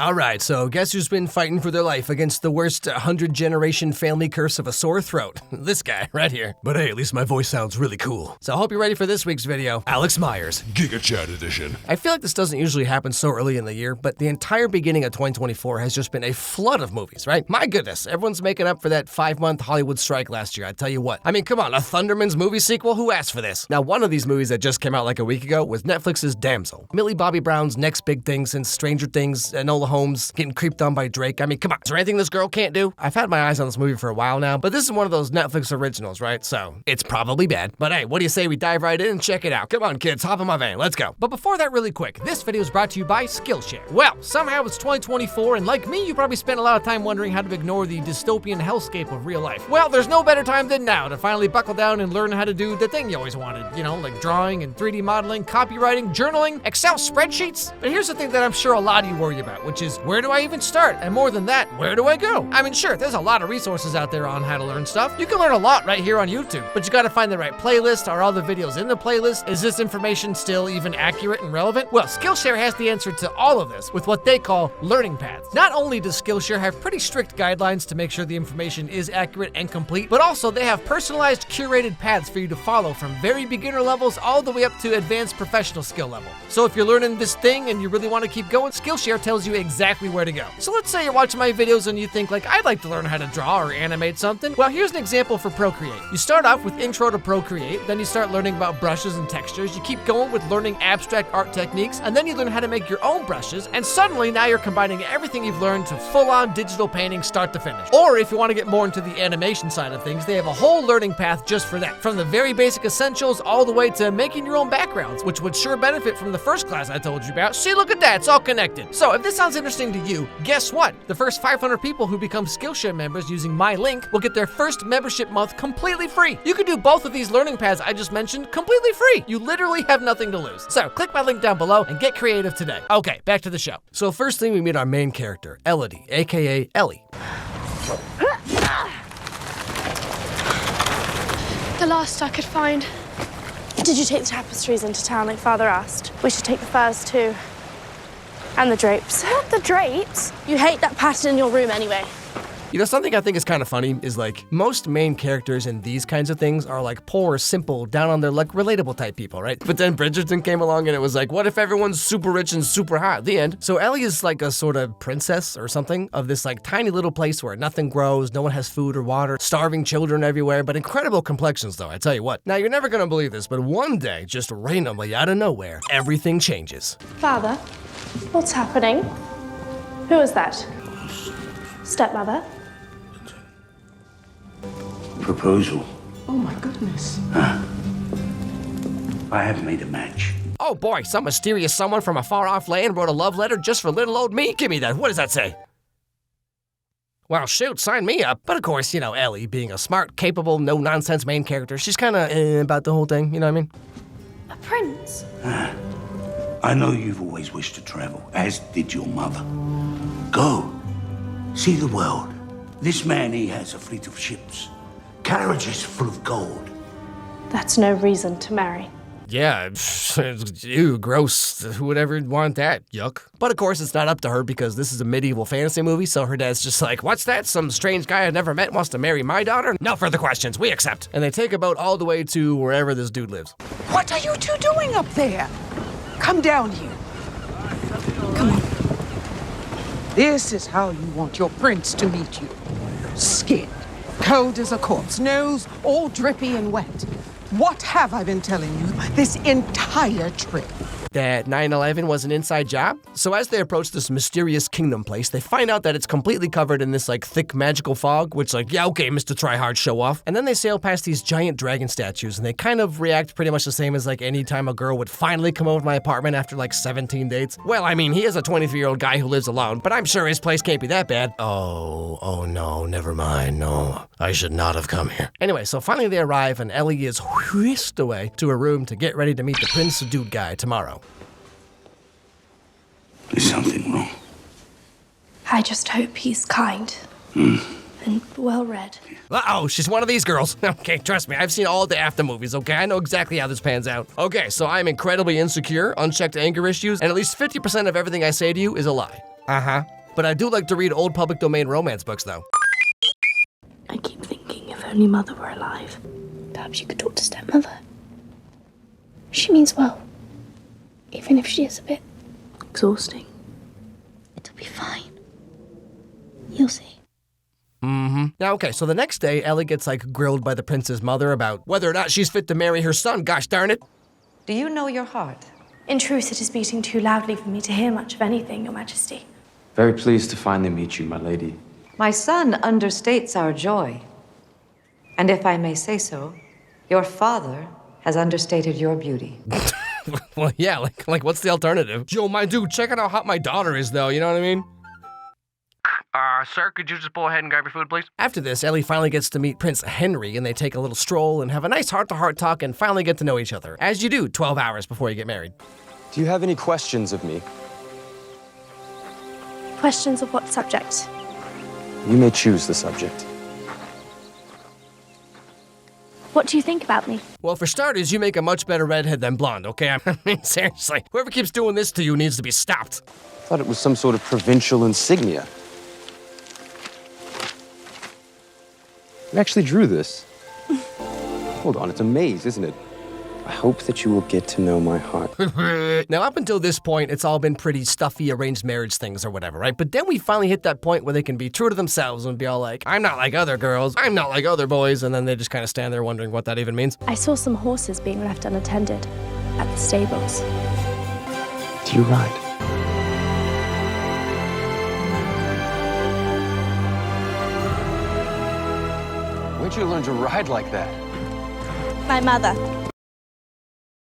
Alright, so guess who's been fighting for their life against the worst 100-generation family curse of a sore throat? This guy, right here. But hey, at least my voice sounds really cool. So I hope you're ready for this week's video. Alex Meyers, Giga Chat Edition. I feel like this doesn't usually happen so early in the year, but the entire beginning of 2024 has just been a flood of movies, right? My goodness, everyone's making up for that 5-month Hollywood strike last year, I tell you what. I mean, come on, a Thunderman's movie sequel? Who asked for this? Now, one of these movies that just came out like a week ago was Netflix's Damsel. Millie Bobby Brown's next big thing since Stranger Things, Enola Holmes getting creeped on by Drake. I mean, come on, is there anything this girl can't do? I've had my eyes on this movie for a while now, but this is one of those Netflix originals, right? So, it's probably bad. But hey, what do you say we dive right in and check it out? Come on, kids, hop in my van, let's go. But before that, really quick, this video is brought to you by Skillshare. Well, somehow it's 2024, and like me, you probably spent a lot of time wondering how to ignore the dystopian hellscape of real life. Well, there's no better time than now to finally buckle down and learn how to do the thing you always wanted. You know, like drawing and 3D modeling, copywriting, journaling, Excel spreadsheets. But here's the thing that I'm sure a lot of you worry about, which is, where do I even start? And more than that, where do I go? I mean, sure, there's a lot of resources out there on how to learn stuff. You can learn a lot right here on YouTube, but you gotta find the right playlist. Are all the videos in the playlist? Is this information still even accurate and relevant? Well, Skillshare has the answer to all of this with what they call learning paths. Not only does Skillshare have pretty strict guidelines to make sure the information is accurate and complete, but also they have personalized, curated paths for you to follow from very beginner levels all the way up to advanced professional skill level. So if you're learning this thing and you really want to keep going, Skillshare tells you exactly where to go. So let's say you're watching my videos and you think like, I'd like to learn how to draw or animate something. Well, here's an example for Procreate. You start off with Intro to Procreate, then you start learning about brushes and textures. You keep going with learning abstract art techniques, and then you learn how to make your own brushes, and suddenly now you're combining everything you've learned to full-on digital painting start to finish. Or if you want to get more into the animation side of things, they have a whole learning path just for that. From the very basic essentials all the way to making your own backgrounds, which would sure benefit from the first class I told you about. See, look at that, it's all connected. So if this sounds interesting to you, guess what? The first 500 people who become Skillshare members using my link will get their first membership month completely free. You can do both of these learning paths I just mentioned completely free. You literally have nothing to lose. So click my link down below and get creative today. Okay, back to the show. So first thing, we meet our main character, Elodie, aka Ellie. The last I could find. Did you take the tapestries into town like Father asked? We should take the furs too. And the drapes. Not the drapes. You hate that pattern in your room anyway. You know, something I think is kind of funny is like, most main characters in these kinds of things are like poor, simple, down on their luck, relatable type people, right? But then Bridgerton came along and it was like, what if everyone's super rich and super hot? The end. So Ellie is like a sort of princess or something of this like tiny little place where nothing grows, no one has food or water, starving children everywhere, but incredible complexions though, I tell you what. Now, you're never gonna believe this, but one day, just randomly out of nowhere, everything changes. Father, what's happening? Who is that? Stepmother? Proposal. Oh my goodness. I have made a match. Oh boy, some mysterious someone from a far-off land wrote a love letter just for little old me? Give me that, what does that say? Well, shoot, sign me up. But of course, you know, Ellie, being a smart, capable, no-nonsense main character, she's kinda about the whole thing, you know what I mean? A prince? I know you've always wished to travel, as did your mother. Go. See the world. This man, he has a fleet of ships. Carriages full of gold. That's no reason to marry. Yeah, ew, gross. Who would ever want that? Yuck. But of course, it's not up to her because this is a medieval fantasy movie, so her dad's just like, what's that? Some strange guy I never met wants to marry my daughter? No further questions, we accept. And they take a boat all the way to wherever this dude lives. What are you two doing up there? Come down here. Come on. This is how you want your prince to meet you. Skin, cold as a corpse, nose all drippy and wet. What have I been telling you this entire trip? That 9/11 was an inside job? So as they approach this mysterious kingdom place, they find out that it's completely covered in this like thick magical fog, which like, yeah, okay, Mr. Tryhard, show off. And then they sail past these giant dragon statues, and they kind of react pretty much the same as like any time a girl would finally come over to my apartment after like 17 dates. Well, I mean, he is a 23-year-old guy who lives alone, but I'm sure his place can't be that bad. Oh no, never mind, no. I should not have come here. Anyway, so finally they arrive, and Ellie is whisked away to a room to get ready to meet the Prince Dude guy tomorrow. There's something wrong. I just hope he's kind and and well read. Uh-oh, she's one of these girls. Okay, trust me, I've seen all the after movies, okay? I know exactly how this pans out. Okay, so I'm incredibly insecure, unchecked anger issues, and at least 50% of everything I say to you is a lie. Uh-huh. But I do like to read old public domain romance books, though. I keep thinking if only Mother were alive, perhaps you could talk to stepmother. She means well, even if she is a bit exhausting. It'll be fine. You'll see. Now, okay, so the next day, Ellie gets, grilled by the prince's mother about whether or not she's fit to marry her son, gosh darn it. Do you know your heart? In truth, it is beating too loudly for me to hear much of anything, Your Majesty. Very pleased to finally meet you, my lady. My son understates our joy. And if I may say so, your father has understated your beauty. Well, yeah, what's the alternative? Joe, my dude, check out how hot my daughter is, though, you know what I mean? Sir, could you just pull ahead and grab your food, please? After this, Ellie finally gets to meet Prince Henry, and they take a little stroll and have a nice heart-to-heart talk and finally get to know each other, as you do 12 hours before you get married. Do you have any questions of me? Questions of what subject? You may choose the subject. What do you think about me? Well, for starters, you make a much better redhead than blonde, okay? I mean, seriously, whoever keeps doing this to you needs to be stopped. Thought it was some sort of provincial insignia. You actually drew this. Hold on, it's a maze, isn't it? I hope that you will get to know my heart. Now, up until this point, it's all been pretty stuffy arranged marriage things or whatever, right? But then we finally hit that point where they can be true to themselves and be all like, I'm not like other girls, I'm not like other boys, and then they just kind of stand there wondering what that even means. I saw some horses being left unattended at the stables. Do you ride? Where'd you learn to ride like that? My mother.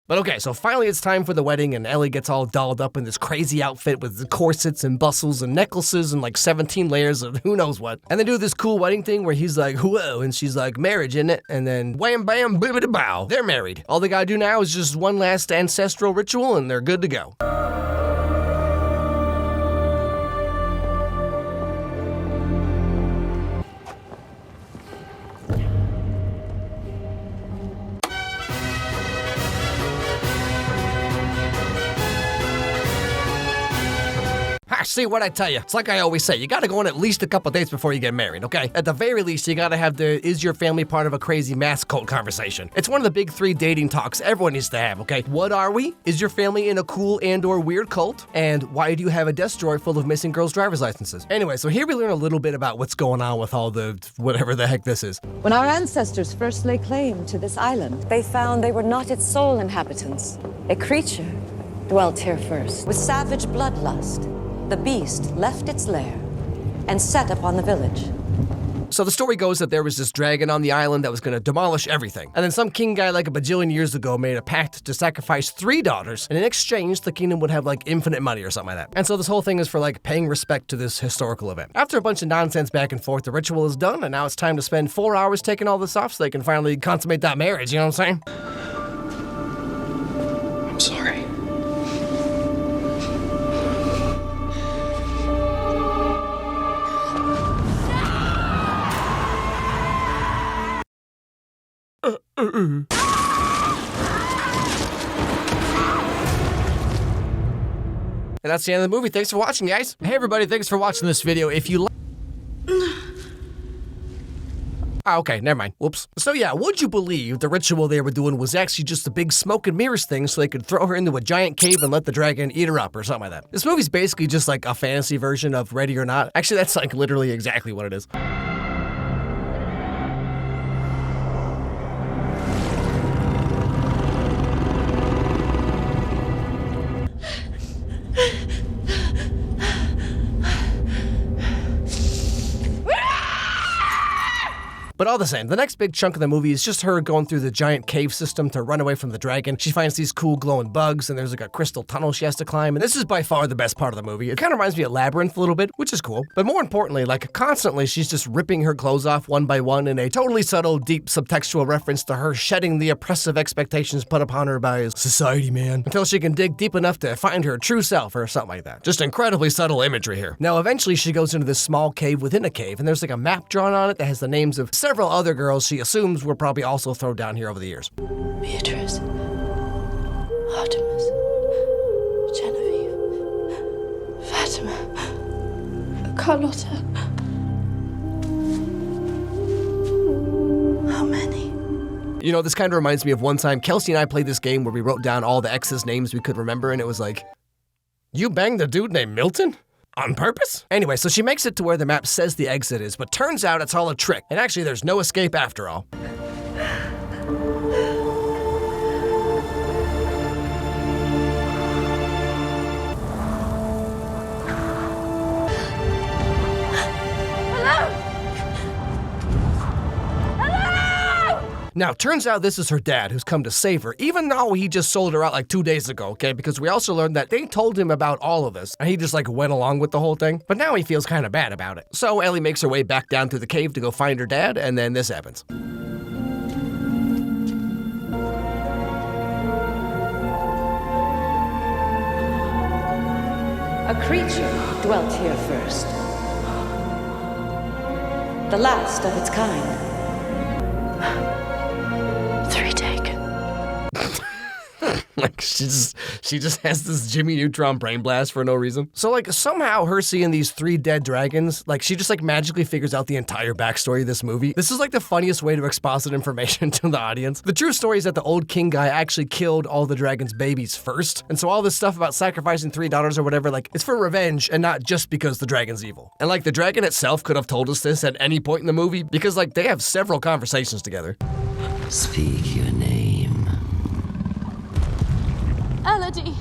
But okay, so finally it's time for the wedding, and Ellie gets all dolled up in this crazy outfit with the corsets and bustles and necklaces and 17 layers of who knows what. And they do this cool wedding thing where he's like, whoa, and she's like, marriage, isn't it? And then wham, bam, bibbidi bow, they're married. All they gotta do now is just one last ancestral ritual, and they're good to go. See what I tell you. It's like I always say, you gotta go on at least a couple dates before you get married, okay? At the very least, you gotta have the is your family part of a crazy mass cult conversation. It's one of the big 3 dating talks everyone needs to have, okay? What are we? Is your family in a cool and or weird cult? And why do you have a desk drawer full of missing girls' driver's licenses? Anyway, so here we learn a little bit about what's going on with all the whatever the heck this is. When our ancestors first laid claim to this island, they found they were not its sole inhabitants. A creature dwelt here first. With savage bloodlust, the beast left its lair and set upon the village. So the story goes that there was this dragon on the island that was gonna demolish everything. And then some king guy a bajillion years ago made a pact to sacrifice 3 daughters, and in exchange, the kingdom would have infinite money or something like that. And so this whole thing is for paying respect to this historical event. After a bunch of nonsense back and forth, the ritual is done, and now it's time to spend 4 hours taking all this off so they can finally consummate that marriage, you know what I'm saying? I'm sorry. And that's the end of the movie. Thanks for watching, guys. Hey, everybody, thanks for watching this video. If you okay, never mind. Whoops. So yeah, would you believe the ritual they were doing was actually just a big smoke and mirrors thing so they could throw her into a giant cave and let the dragon eat her up or something like that? This movie's basically just a fantasy version of Ready or Not. Actually, that's literally exactly what it is. But all the same, the next big chunk of the movie is just her going through the giant cave system to run away from the dragon. She finds these cool glowing bugs, and there's like a crystal tunnel she has to climb, and this is by far the best part of the movie. It kind of reminds me of Labyrinth a little bit, which is cool. But more importantly, like constantly, she's just ripping her clothes off one by one in a totally subtle, deep subtextual reference to her shedding the oppressive expectations put upon her by society, man, until she can dig deep enough to find her true self or something like that. Just incredibly subtle imagery here. Now, eventually she goes into this small cave within a cave, and there's like a map drawn on it that has the names of several other girls she assumes were probably also thrown down here over the years. Beatrice, Artemis, Genevieve, Fatima, Carlotta. How many? You know, this kind of reminds me of one time Kelsey and I played this game where we wrote down all the exes' names we could remember, and it was like, you banged a dude named Milton? On purpose? Anyway, so she makes it to where the map says the exit is, but turns out it's all a trick, and actually there's no escape after all. Now, turns out this is her dad who's come to save her, even though he just sold her out like 2 days ago, okay? Because we also learned that they told him about all of this, and he just like went along with the whole thing. But now he feels kind of bad about it. So Ellie makes her way back down through the cave to go find her dad, and then this happens. A creature dwelt here first. The last of its kind. 3 take. Like, she just has this Jimmy Neutron brain blast for no reason. So, like, somehow her seeing these 3 dead dragons, like, she just, like, magically figures out the entire backstory of this movie. This is, like, the funniest way to exposit information to the audience. The true story is that the old king guy actually killed all the dragon's babies first. And so all this stuff about sacrificing 3 daughters or whatever, like, it's for revenge and not just because the dragon's evil. And, like, the dragon itself could have told us this at any point in the movie because, like, they have several conversations together. Speak your name. Elodie.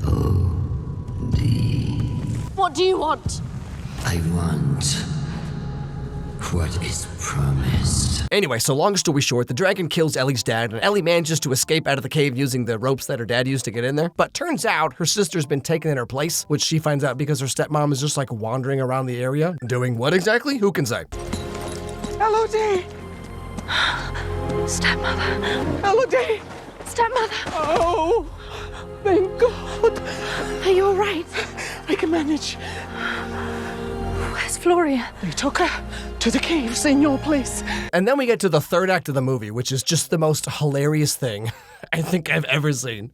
L-O-D. What do you want? I want what is promised. Anyway, so long story short, the dragon kills Ellie's dad, and Ellie manages to escape out of the cave using the ropes that her dad used to get in there. But turns out her sister's been taken in her place, which she finds out because her stepmom is just like wandering around the area. Doing what exactly? Who can say? Elodie! Stepmother. Elodie! Stepmother. Oh, thank God. Are you all right? I can manage. Where's Floria? They took her to the caves in your place. And then we get to the third act of the movie, which is just the most hilarious thing I think I've ever seen.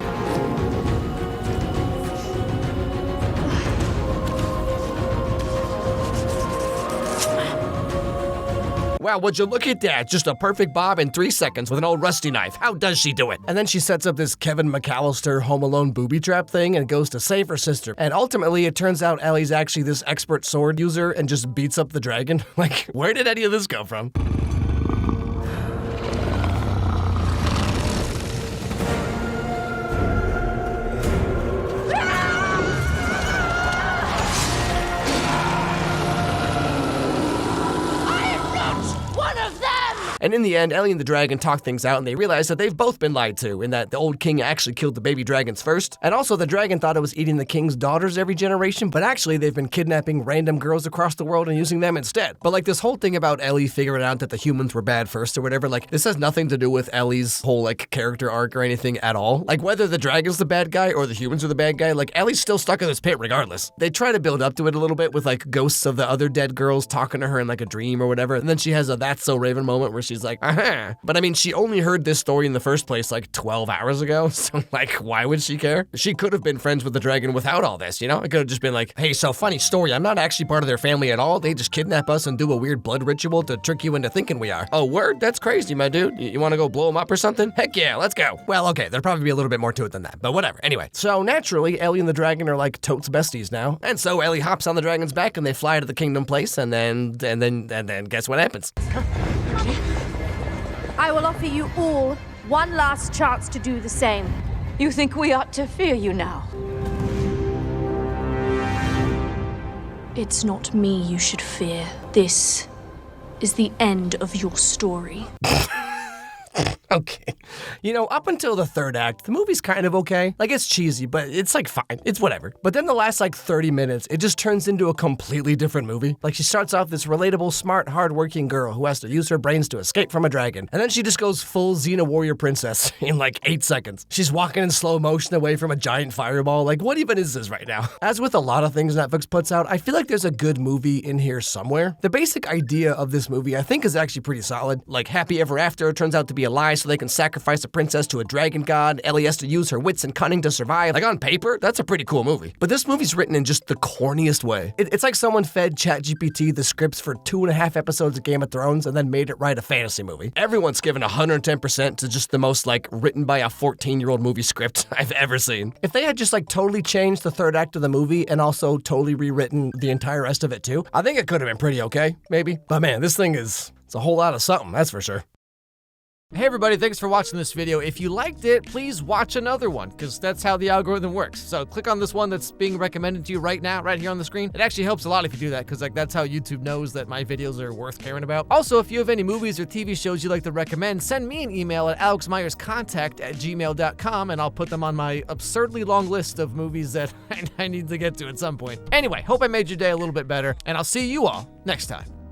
Wow, would you look at that? Just a perfect bob in 3 seconds with an old rusty knife. How does she do it? And then she sets up this Kevin McAllister Home Alone booby trap thing and goes to save her sister. And ultimately, it turns out Ellie's actually this expert sword user and just beats up the dragon. Like, where did any of this come from? And in the end, Ellie and the dragon talk things out and they realize that they've both been lied to, in that the old king actually killed the baby dragons first. And also the dragon thought it was eating the king's daughters every generation, but actually they've been kidnapping random girls across the world and using them instead. But like this whole thing about Ellie figuring out that the humans were bad first or whatever, like this has nothing to do with Ellie's whole like character arc or anything at all. Like whether the dragon's the bad guy or the humans are the bad guy, like Ellie's still stuck in this pit regardless. They try to build up to it a little bit with like ghosts of the other dead girls talking to her in like a dream or whatever. And then she has a That's So Raven moment where she's like, aha. But I mean, she only heard this story in the first place like 12 hours ago, so like, why would she care? She could have been friends with the dragon without all this, you know? It could have just been like, hey, so funny story, I'm not actually part of their family at all. They just kidnap us and do a weird blood ritual to trick you into thinking we are. Oh, word? That's crazy, my dude. You want to go blow them up or something? Heck yeah, let's go. Well, okay, there'd probably be a little bit more to it than that, but whatever. Anyway, so naturally, Ellie and the dragon are like totes besties now, and so Ellie hops on the dragon's back and they fly to the kingdom place, and then guess what happens? I will offer you all one last chance to do the same. You think we ought to fear you now? It's not me you should fear. This is the end of your story. Okay. You know, up until the third act, the movie's kind of okay. Like, it's cheesy, but it's like fine. It's whatever. But then the last like 30 minutes, it just turns into a completely different movie. Like, she starts off this relatable, smart, hardworking girl who has to use her brains to escape from a dragon. And then she just goes full Xena warrior princess in like 8 seconds. She's walking in slow motion away from a giant fireball. Like, what even is this right now? As with a lot of things Netflix puts out, I feel like there's a good movie in here somewhere. The basic idea of this movie, I think, is actually pretty solid. Like, happy ever after turns out to be a lie so they can sacrifice a princess to a dragon god. Ellie has to use her wits and cunning to survive. Like, on paper, that's a pretty cool movie. But this movie's written in just the corniest way. It's like someone fed ChatGPT the scripts for 2.5 episodes of Game of Thrones and then made it write a fantasy movie. Everyone's given 110% to just the most like written by a 14-year-old movie script I've ever seen. If they had just like totally changed the third act of the movie and also totally rewritten the entire rest of it too, I think it could have been pretty okay, maybe. But man, this thing it's a whole lot of something, that's for sure. Hey everybody, thanks for watching this video. If you liked it, please watch another one, because that's how the algorithm works. So click on this one that's being recommended to you right now, right here on the screen. It actually helps a lot if you do that, because like that's how YouTube knows that my videos are worth caring about. Also, if you have any movies or TV shows you'd like to recommend, send me an email at alexmyerscontact@gmail.com, and I'll put them on my absurdly long list of movies that I need to get to at some point. Anyway, hope I made your day a little bit better, and I'll see you all next time.